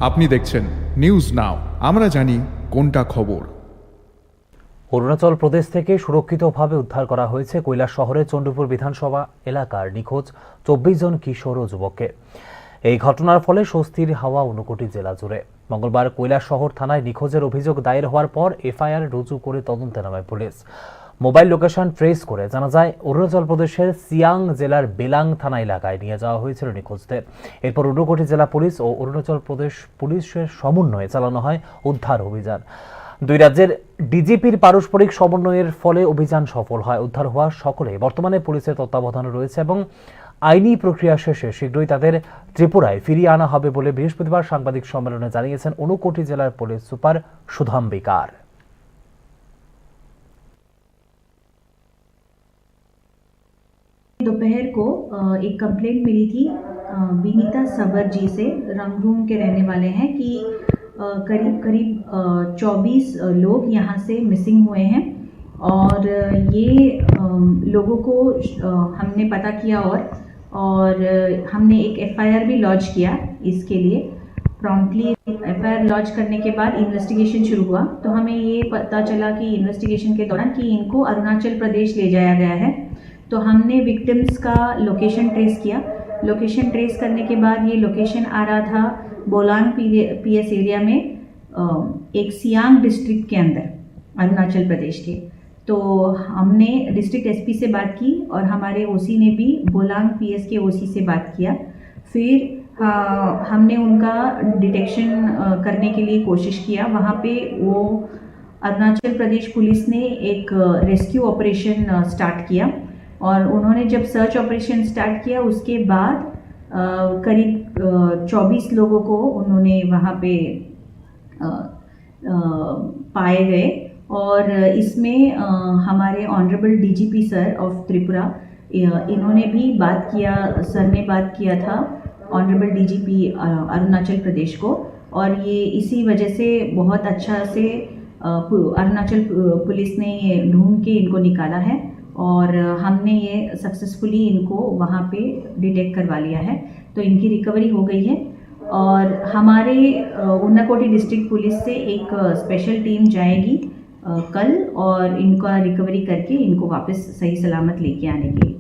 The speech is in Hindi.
আপনি দেখছেন নিউজ নাও, আমরা জানি কোনটা খবর। অরুণাচল প্রদেশ থেকে সুরক্ষিতভাবে উদ্ধার করা হয়েছে কৈলাসহরের চণ্ডীপুর বিধানসভা এলাকার নিখোঁজ 24 জন কিশোর ও যুবককে। এই ঘটনার ফলে স্বস্তির হাওয়া ঊনকোটি জেলা জুড়ে। মঙ্গলবার কৈলাসহর থানায় নিখোঁজের অভিযোগ দায়ের হওয়ার পর এফআইআর রুজু করে তদন্তে নামায় পুলিশ। মোবাইল লোকেশন ট্রেস করে জানা যায় অরুণাচল প্রদেশের সিয়াং জেলার বেলাং থানা এলাকায় নিয়ে যাওয়া হয়েছিল নিখোঁজদের। এরপর ঊনকোটি জেলা পুলিশ ও অরুণাচল প্রদেশ পুলিশের সমন্বয়ে চালানো হয় উদ্ধার অভিযান। দুই রাজ্যের ডিজিপির পারস্পরিক সমন্বয়ের ফলে অভিযান সফল হয়। উদ্ধার হওয়া সকলে বর্তমানে পুলিশের তত্ত্বাবধানে রয়েছে এবং আইনি প্রক্রিয়া শেষে শীঘ্রই তাদের ত্রিপুরায় ফিরিয়ে আনা হবে বলে বৃহস্পতিবার সাংবাদিক সম্মেলনে জানিয়েছেন ঊনকোটি জেলার পুলিশ সুপার সুধাম বিকার। दोपहर को एक कंप्लेंट मिली थी विनीता सबर जी से, रंगरूम के रहने वाले हैं, कि करीब 24 लोग यहाँ से मिसिंग हुए हैं। और ये लोगों को हमने पता किया और हमने एक एफआईआर भी लॉन्च किया इसके लिए। प्रॉम्प्टली एफआईआर लॉन्च करने के बाद इन्वेस्टिगेशन शुरू हुआ, तो हमें ये पता चला कि इन्वेस्टिगेशन के दौरान कि इनको अरुणाचल प्रदेश ले जाया गया है। तो हमने विक्टिम्स का लोकेशन ट्रेस किया। लोकेशन ट्रेस करने के बाद ये लोकेशन आ रहा था बोलांग पीएस एरिया में, एक सियांग डिस्ट्रिक्ट के अंदर अरुणाचल प्रदेश के। तो हमने डिस्ट्रिक्ट एसपी से बात की और हमारे ओसी ने भी बोलांग पीएस के ओसी से बात किया। फिर हमने उनका डिटेक्शन करने के लिए कोशिश किया। वहाँ पे वो अरुणाचल प्रदेश पुलिस ने एक रेस्क्यू ऑपरेशन स्टार्ट किया और उन्होंने जब सर्च ऑपरेशन स्टार्ट किया उसके बाद करीब 24 लोगों को उन्होंने वहाँ पे पाए गए। और इसमें हमारे honourable DGP sir of Tripura इन्होंने भी बात किया, सर ने बात किया था ऑनरेबल डीजीपी अरुणाचल प्रदेश को, और ये इसी वजह से बहुत अच्छा से अरुणाचल पुलिस ने ये ढूंढ के इनको निकाला है और हमने ये सक्सेसफुली इनको वहाँ पे डिटेक्ट करवा लिया है। तो इनकी रिकवरी हो गई है और हमारे ऊनाकोटी डिस्ट्रिक्ट पुलिस से एक स्पेशल टीम जाएगी कल और इनका रिकवरी करके इनको वापस सही सलामत लेके आने की